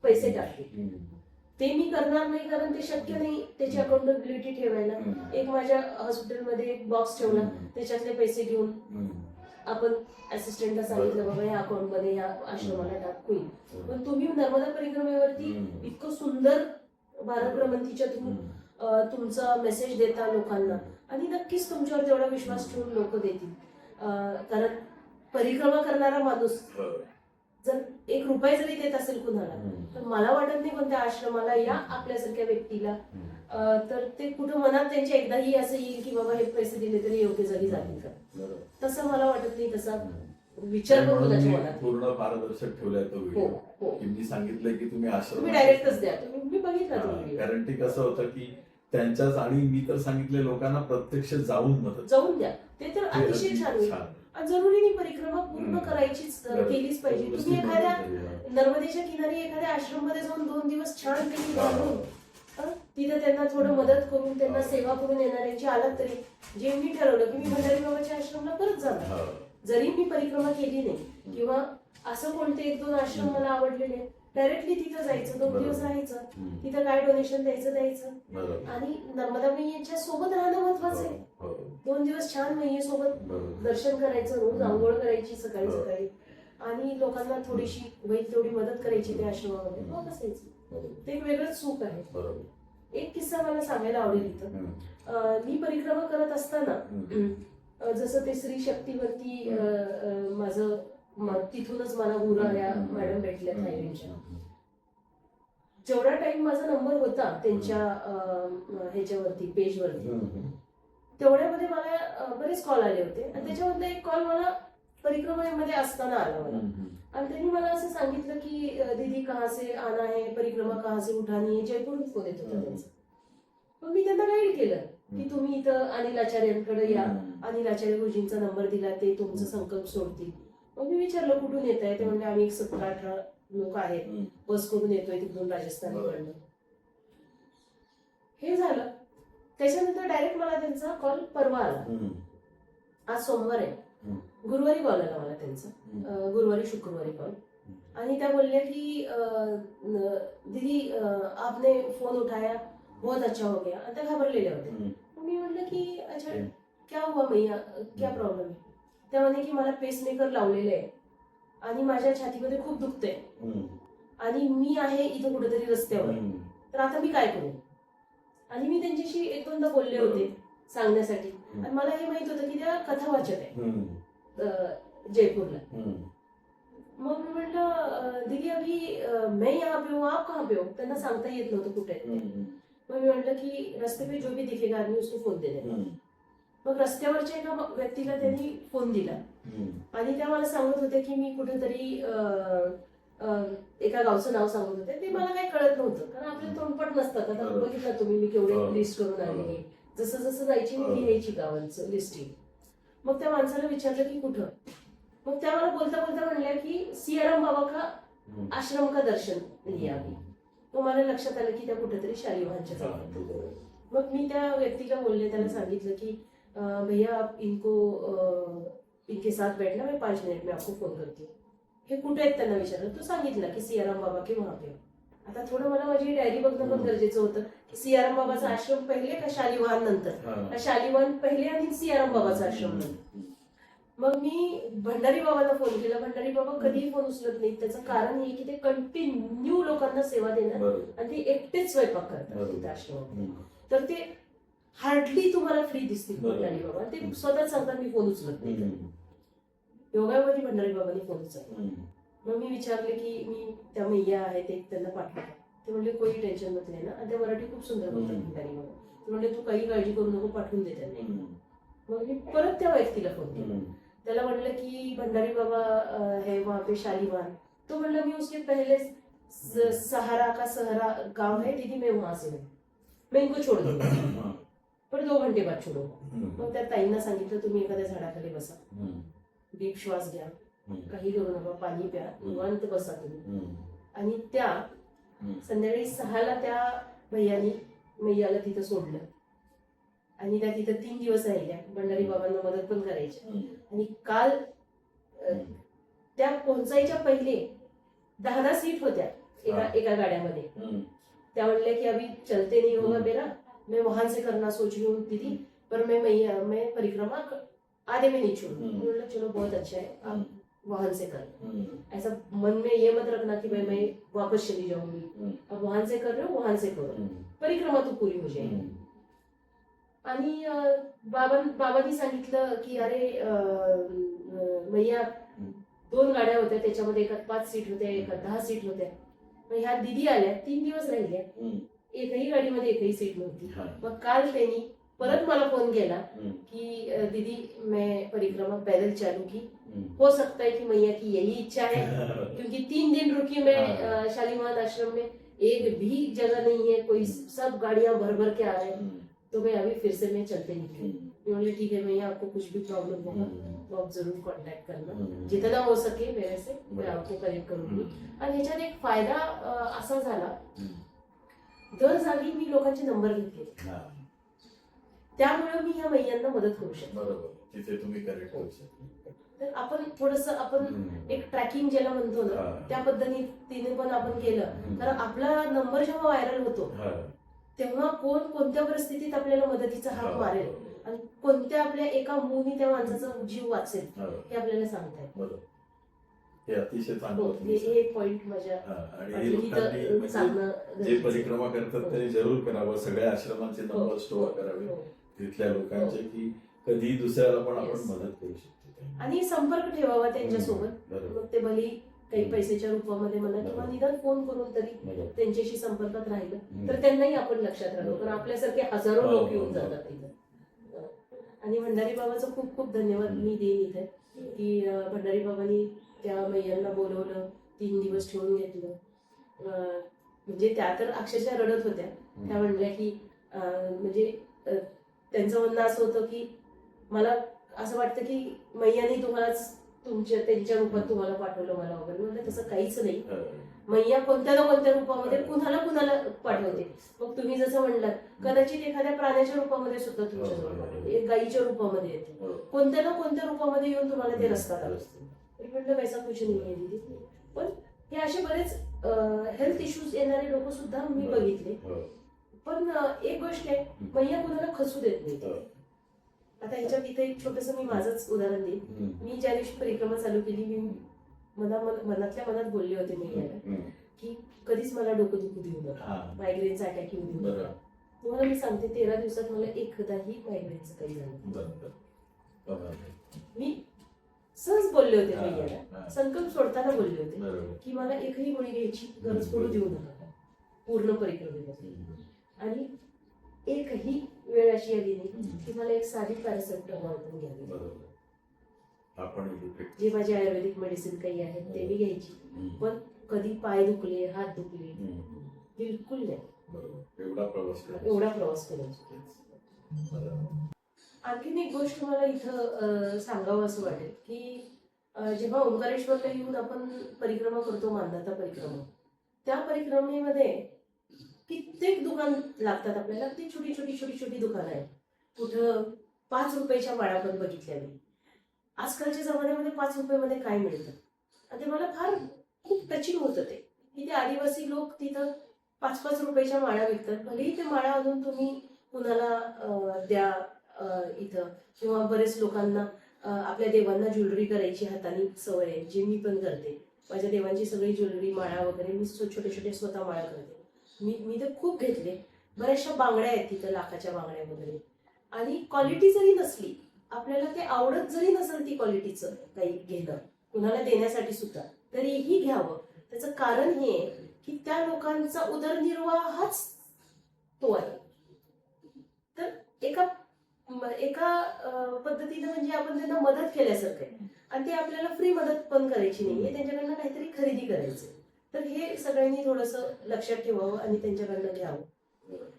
पैसे टाकले ते मी करणार नाही, कारण ते शक्य नाही त्याची अकाउंटेबिलिटी ठेवायला. एक माझ्या हॉस्पिटलमध्ये एक बॉक्स ठेवला, त्याच्यातले पैसे घेऊन आपण असिस्टंटला सांगितलं बाबा या अकाउंट मध्ये या आश्रमाला टाक होईल. पण तुम्ही नर्मदा परिक्रमेवरती इतकं सुंदर भारत भ्रमंतीच्या थ्रू तुमचा मेसेज देता लोकांना, आणि नक्कीच तुमच्यावर तेवढा विश्वास ठेवून लोक देतील. कारण परिक्रमा करणारा माणूस जर 1 रुपया जरी देत असेल कुणाला, तर मला वाटत नाही कोणत्या आश्रमाला या आपल्यासारख्या व्यक्तीला तर ते कुठं मनात त्यांच्या एकदाही असं येईल की बाबा हे पैसे दिले तरी योग्य जागी जातील का. तसं मला वाटत नाही, तसा विचार करून कुणाच्या मनात. पूर्ण पारदर्शक ठेवलाय तो व्हिडिओ. मी सांगितलंय की तुम्ही तुम्ही डायरेक्टच द्या, मी बघितला तो व्हिडिओ. कारण ते कसं होतं की त्यांच्याच, आणि मी तर सांगितले लोकांना प्रत्यक्ष जाऊन द्या, ते तर अतिशय छान होईल. जरुरी नाही परिक्रमा पूर्ण करायचीच, केलीच पाहिजे. तुम्ही एखाद्या नर्मदेच्या किनारी एखाद्या आश्रम मध्ये जाऊन 2 दिवस छान पैकी घालून तिथे त्यांना थोडं मदत करून त्यांना सेवा करून येणाऱ्यांची आलात तरी, जे मी ठरवलं की मी भंडारी बाबाच्या आश्रमला परत जाणार, जरी मी परिक्रमा केली नाही, किंवा असं कोणते 1-2 आश्रम मला आवडलेले, डायरेक्टली तिथं जायचं, 2 दिवस राहायचं, तिथं काय डोनेशन द्यायचं, आणि नर्मदा मैयेच्या सोबत राहणं महत्वाचं आहे. 2 दिवस छान मैयेसोबत दर्शन करायचं, रोज आंघोळ करायची सकाळी सकाळी, आणि लोकांना थोडीशी होईल तेवढी मदत करायची त्या आश्रमामध्ये, मग असायचं. ते एक वेगळंच सुख आहे. एक किस्सा मला सांगायला आवडेल इथं. मी परिक्रमा करत असताना जसं ते स्त्री शक्तीवरती माझं तिथूनच मला उरा या मॅडम भेटल्या थायलंडच्या, जेवढा टाइम माझा नंबर होता त्यांच्या ह्याच्यावरती पेजवरती, तेवढ्यामध्ये मला बरेच कॉल आले होते, आणि त्याच्यामधला एक कॉल मला परिक्रमेमध्ये असताना आला मला, आणि त्यांनी मला असं सांगितलं की दीदी कहाँ से आना है, परिक्रमा कहाँ से उठानी है, जयपूरहून फोन येत होता त्यांचा. मग मी त्यांना गाईड केलं की तुम्ही इथं अनिल आचार्यांकडे या, अनिल आचार्य गुरुजींचा नंबर दिला, ते तुमचं संकल्प सोडतील. मग मी विचारलं कुठून येत आहे, ते म्हणजे आम्ही एक 17-18 लोक आहेत, बस करून येतोय तिकडून राजस्थानकडनं. हे झालं. त्याच्यानंतर डायरेक्ट मला त्यांचा कॉल परवा आला, आज सोमवार आहे, गुरुवारी कॉल आला मला त्यांचा, गुरुवारी शुक्रवारी कॉल, आणि त्या बोलल्या की दीदी आपने फोन उठाया, बहुत अच्छा हो गया. आणि त्या घाबरलेल्या होत्या. मी म्हटलं की अच्छा क्या हुआ मैया, क्या प्रॉब्लेम आहे. त्या म्हणे की मला पेसमेकर लावलेलं आहे आणि माझ्या छातीमध्ये खूप दुखतंय, आणि मी आहे इथं कुठेतरी रस्त्यावर, तर आता मी काय करू. आणि मी त्यांच्याशी 1-2दा बोलले होते सांगण्यासाठी, आणि मला हे माहित होतं की त्या कथा वाचक आहे जयपूरला. मग मी म्हटलं दीदी अभी मैं यहाँ पे हूँ, आप कहाँ पे हो. त्यांना सांगता येत नव्हतं कुठे आहेत. मग मी म्हटलं की रस्ते पे जो भी दिखेगा आदमी उसको फोन दे देना. मग रस्त्यावरच्या एका व्यक्तीला त्यांनी फोन दिला, आणि त्या मला सांगत होते की मी कुठेतरी एका गावचं नाव सांगत होते. ते मला काही कळत नव्हतं, कारण आपले तोंडपट नसतात. आता बघितलं तुम्ही, मी केवढे लिस्ट करून आलेली, जसं जसं जायची मी लिहायची गावांचं लिस्टिंग. मग त्या माणसाला विचारलं की कुठं. मग त्या मला बोलता बोलता म्हणल्या की सियाराम बाबा का आश्रम का दर्शन लिया अभी. मग मला लक्षात आलं की त्या कुठेतरी शालिवाहनच्या जवळ. मग मी त्या व्यक्तीला बोलले, त्याला सांगितलं की भैया आप इनके साथ बैठना, मैं 5 मिनट में आपको फोन करती हूँ. हे कुठे आहेत त्यांना विचारलं. तो सांगितलं की सियाराम बाबा के वहां पे. आता थोडं मला माझी डायरी बघणं पण गरजेचं होतं की सियाराम बाबाचा आश्रम पहिले का शालिवाहन नंतर, शालिवाहन पहिले आणि सियाराम बाबाचा आश्रम नंतर. मग मी भंडारी बाबांना फोन केला. भंडारी बाबा कधीही फोन उचलत नाही. त्याचं कारण हे की ते कंटिन्यू लोकांना सेवा देणार, आणि ते एकटेच स्वयंपाक करतात आश्रमात. तर ते हार्डली तुम्हाला फ्री दिसतील भंडारी बाबा. ते स्वतःच सांगतात मी फोन उचलत नाही. योगामध्ये भंडारी बाबांनी फोन उचलला. मग मी विचारले की मी त्या मैया आहेत एक, त्यांना पाठवलं. ते म्हणले कोणी टेन्शन नसले ना, आणि त्या मराठी खूप सुंदर बोलतात भंडारी बाबा. ते म्हणले तू काही काळजी करू नको, पाठवून दे त्यांनी. मग मी परत त्या व्यक्तीला फोन केला. त्याला म्हणलं की भंडारी बाबा है वहां पे शालिवान. तो म्हणलं मी उसके पहले सहारा का सहरा गांव है दीदी, मैं वहां से हूँ, मैं इनको छोड़ दूंगा, पर 2 घंटे बाद छोडूंगा. मग त्या ताईंना सांगितलं तुम्ही एखाद्या झाडाखाली बसा, डीप श्वास घ्या, काही करू नका, पाणी प्या, निवांत बसा तुम्ही. आणि त्या संध्याकाळी 6ला त्या मैयाला तिथं सोडलं, आणि त्या तिथं 3 दिवस राहिल्या. भंडारी बाबांना मदत पण करायची. आणि काल त्या पोहोचायच्या पहिले 10 सीट होत्या एका गाड्यामध्ये. त्या म्हणल्या की अभी चलते नहीं होगा मेरा, मैं वहां से करना सोच रही हूँ दीदी, पर मैं परिक्रमा आधे में नहीं छोड़ूंगी. बोला चलो बहुत अच्छा है, आप वहां से कर. ऐसा मन में ये मत रखना कि भाई मैं वापस चली जाऊंगी. अब वहां से कर रहे हो, वहां से करो, परिक्रमा तो पूरी हो जाएगी. आणि बाबांनी सांगितलं की अरे मैया 2 गाड्या होत्या, त्याच्यामध्ये एकात 5 सीट होत्या, एकात 10 सीट होत्या. मग ह्या दीदी आल्या, 3 दिवस राहिल्या, एकही गाडीमध्ये एकही सीट नव्हती. मग काल त्यांनी परत मला फोन केला कि दीदी मैं परिक्रमा पैदल चालू की, हो सकता है कि मैया की यही इच्छा है, क्योंकि 3 दिन रुकी मैं शालीमार आश्रम में, एक भी जगह नहीं है, कोई सब गाड़ियां भर भर के आ रहे हैं, तो मैं अभी फिर से मैं चलते निकली. मैं बोली ठीक है मैया, आपको कुछ भी प्रॉब्लम होगा तो आप जरूर कांटेक्ट करना, जितना हो सके मेरे से मैं आपको कनेक्ट करूंगी. आणि ह्याच्यात एक फायदा असा झाला, दर जागी मी लोकांचे नंबर घेतले, त्यामुळे मी ह्या मैयांना मदत करू शकते. बरोबर, तिथे तुम्ही करेक्ट करू शकता. तर आपण थोडस एक ट्रॅकिंग ज्याला म्हणतो ना, त्या पद्धतीने पण आपण केलं तर आपला नंबर जेव्हा व्हायरल होतो तेव्हा कोण कोणत्या परिस्थितीत आपल्याला मदतीचा हाक मारेल आणि कोणत्या आपल्या एका मुनी त्या माणसाचा जीव वाचेल हे आपल्याला सांगता येईल. हे अतिशय चांगलं. हे पॉइंट माझ्या आणि लोकांनी जे परिक्रमा करतात त्यांनी जरूर करावं. सगळ्या आश्रमांचे नंबर स्टोअर करावे तिथल्या लोकांचे, की कधी दुसऱ्याला पण आपण मदत करू शकतो. आणि संपर्क ठेवावा त्यांच्यासोबत. मग ते भली काही पैशाच्या रूपामध्ये म्हणा किंवा निदान फोन करून तरी त्यांच्याशी संपर्कात राहिलं तर त्यांनाही आपण लक्षात राहतो. पण आपल्यासारखे हजारो लोक येऊन जातात तिथं. आणि भंडारी बाबाचं खूप खूप धन्यवाद मी देईन इथे, की भंडारी बाबांनी त्या मैयांना बोलवलं, 3 दिवस ठेवून घेतलं. म्हणजे त्या तर अक्षरशः रडत होत्या. त्या म्हणल्या की म्हणजे त्यांचं म्हणणं असं होतं की मला असं वाटतं की मैयाने तुम्हालाच त्यांच्या रूपात तुम्हाला पाठवलं मला वगैरे. म्हणजे तसं काहीच नाही. मैया कोणत्या ना कोणत्या रूपामध्ये कुणाला पाठवते. मग तुम्ही जसं म्हणलात कदाचित एखाद्या प्राण्याच्या रूपामध्ये सुद्धा तुमच्याजवळ पाठवते, एक गायीच्या रूपामध्ये येते, कोणत्या ना कोणत्या रूपामध्ये येऊन तुम्हाला ते रस्ता दाखवते. म्हटलं पैसा कुछ नाही आहे दीदी. पण हे असे बरेच हेल्थ इश्यूज येणारे लोक सुद्धा मी बघितले. पण एक गोष्ट आहे, मैया कुणाला खचू देत नाही. आता ह्याच्यात इथे एक छोटस मी माझंच उदाहरण देईन. मी ज्या दिवशी परिक्रमा चालू केली, मी मनातल्या मनात बोलले होते मैयाला की कधीच मला डोकं दुखू देऊ नका, मायग्रेनचा अटॅक येऊ देऊ नका. तुम्हाला मी सांगते 13 दिवसात मला एकदाही मायग्रेनचं काही झालं. मी सहज बोलले होते मैयाला, संकल्प सोडताना बोलले होते की मला एकही गोळी घ्यायची गरज पडू देऊ नका पूर्ण परिक्रमेमध्ये. आणि एकही वेळ अशी आली नाही की मला एक साधी पॅरासिटामॉल पण घ्यावी. जे माझे आयुर्वेदिक मेडिसिन काही आहेत ते मी घ्यायची, पण कधी पाय दुखले, हात दुखले बिलकुल नाही. एवढा प्रवास करायचा. आणखीन एक गोष्ट मला इथं सांगावं असं वाटेल की जेव्हा ओंकारेश्वरला येऊन आपण परिक्रमा करतो, मानदाता परिक्रमा, त्या परिक्रमेमध्ये कित्येक दुकान लागतात आपल्याला. अगदी छोटी छोटी छोटी छोटी दुकानं आहेत. कुठं 5 रुपयाच्या माळा पण बघितल्या मी. आजकालच्या जमान्यामध्ये 5 रुपयामध्ये काय मिळतं. आणि ते मला फार खूप टचिंग होतं ते, की ते आदिवासी लोक तिथं 5-5 रुपयाच्या माळा विकतात. भलेही ते माळा आणून तुम्ही कुणाला द्या इथं, किंवा बरेच लोकांना आपल्या देवांना ज्वेलरी करायची हाताने सवय आहे, जे मी पण करते. माझ्या देवांची सगळी ज्वेलरी, माळा वगैरे मी छोटे छोटे स्वतः माळा करते. मी तर खूप घेतले. बऱ्याचशा बांगड्या आहेत तिथं, लाखाच्या बांगड्या वगैरे. आणि क्वालिटी जरी नसली, आपल्याला ते आवडत जरी नसेल ती क्वालिटीचं काही घेणं कुणाला देण्यासाठी सुद्धा, तरीही घ्यावं. त्याचं कारण हे की त्या लोकांचा उदरनिर्वाह हाच तो आहे. तर एका पद्धतीनं म्हणजे आपण त्यांना मदत केल्यासारखं आहे. आणि ते आपल्याला फ्री मदत पण करायची नाहीये, त्यांच्याकडनं काहीतरी खरेदी करायचं. तर हे सगळ्यांनी थोडंसं लक्षात ठेवावं आणि त्यांच्याकडनं घ्यावं.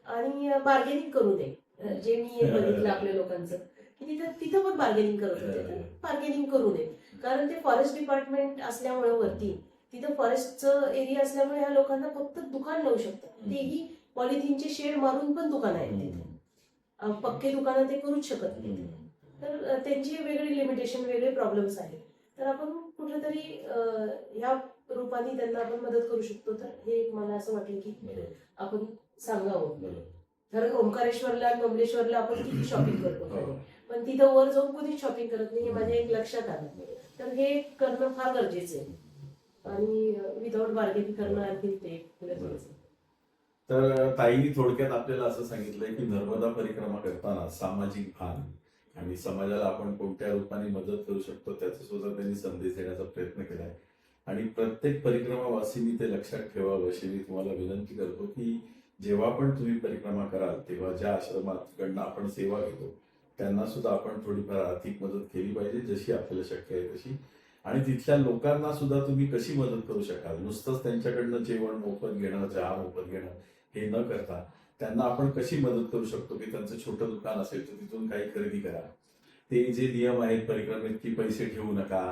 आणि बार्गेनिंग करू नये. जे मी बघितलं आपल्या लोकांचं की तिथं पण बार्गेनिंग करत होते. बार्गेनिंग करू नये, कारण ते फॉरेस्ट डिपार्टमेंट असल्यामुळे वरती तिथं फॉरेस्टचं एरिया असल्यामुळे ह्या लोकांना फक्त दुकान लावू शकतात. तेही पॉलिथिनचे शेड मारून पण दुकान आहेत तिथे. पक्के दुकानं ते करूच शकत नाही. तर त्यांची वेगळी लिमिटेशन, वेगळे प्रॉब्लेम्स आहेत. तर आपण कुठेतरी ह्या रूपाने त्यांना आपण मदत करू शकतो. तर हे मला असं वाटलं की बरोबर आपण सांगावं. बरोबर तर ओंकारेश्वरला कमलेश्वरला आपण किती शॉपिंग करतो, हो. पण तिथं वर जाऊन कोणी शॉपिंग करत नाही हे माझ्या एक लक्षात आलं. तर हे करणं फार गरजेचं आहे आणि विदाऊट बार्गेनिंग करणं आणखी ते गरजेचं आहे. तर ताईंनी थोडक्यात आपल्याला असं सांगितलंय की नर्मदा परिक्रमा करताना सामाजिक भान आणि समाजाला आपण कोणत्या रूपाने मदत करू शकतो त्याचा सुद्धा त्यांनी संदेश देण्याचा प्रयत्न केलाय. आणि प्रत्येक परिक्रमावासींनी ते लक्षात ठेवावं अशी मी तुम्हाला विनंती करतो की जेव्हा पण तुम्ही परिक्रमा कराल तेव्हा ज्या आश्रमाकडनं आपण सेवा घेतो त्यांना सुद्धा आपण थोडीफार आर्थिक मदत केली पाहिजे जशी आपल्याला शक्य आहे तशी. आणि तिथल्या लोकांना सुद्धा तुम्ही कशी मदत करू शकाल, नुसतंच त्यांच्याकडनं जेवण मोफत घेणं, चहा मोफत घेणं हे न करता त्यांना आपण कशी मदत करू शकतो की त्यांचं छोटं दुकान असेल तर तिथून काही खरेदी करा. ते जे नियम आहेत परिक्रमेत की पैसे ठेवू नका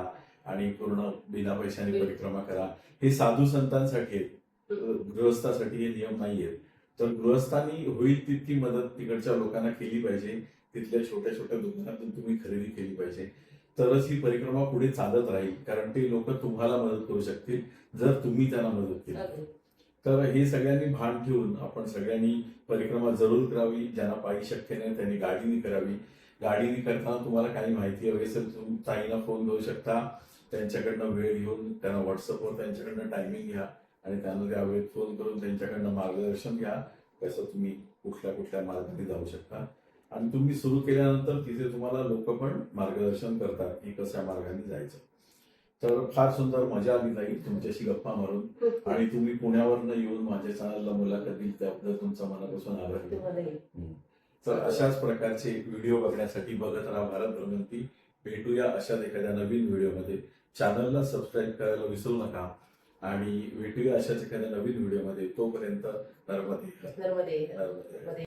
आणि पूर्ण बिना पैशाने परिक्रमा करा, हे साधू संतांसाठी आहेत, गृहस्थासाठी हे नियम नाही आहेत. तर गृहस्थांनी होईल तितकी मदत तिकडच्या लोकांना केली पाहिजे. तिथल्या छोट्या छोट्या दुकानातून तुम्ही खरेदी केली पाहिजे. तरच ही परिक्रमा पुढे चालत राहील, कारण ते लोक तुम्हाला मदत करू शकतील जर तुम्ही त्यांना मदत केली. तर हे सगळ्यांनी भान ठेवून आपण सगळ्यांनी परिक्रमा जरूर करावी. ज्यांना पायी शक्य नाही त्यांनी गाडीने करावी. गाडीने करताना तुम्हाला काही माहिती हवी असेल तुम्ही ताईंना फोन करू शकता. त्यांच्याकडनं वेळ घेऊन त्यांना व्हॉट्सअपवर त्यांच्याकडनं टायमिंग घ्या आणि त्यांना त्या वेळेत फोन करून त्यांच्याकडनं मार्गदर्शन घ्या कसं तुम्ही कुठल्या कुठल्या मार्गाने जाऊ शकता. आणि तुम्ही सुरू केल्यानंतर तिथे तुम्हाला लोक पण मार्गदर्शन करतात की कशा मार्गाने जायचं. तर फार सुंदर मजा आली जाईल तुमच्याशी गप्पा मारून आणि तुम्ही पुण्यावरनं येऊन माझ्या चॅनलला मुलाखत दिली त्याबद्दल तुमचा मनापासून आभार. तर अशाच प्रकारचे व्हिडिओ बघण्यासाठी बघत राहा भारत भ्रमंती. भेटूया अशाच एखाद्या नवीन व्हिडिओमध्ये. चॅनलला सबस्क्राईब करायला विसरू नका आणि भेटूया अशाच एखाद्या नवीन व्हिडिओमध्ये. तोपर्यंत नर्मदे.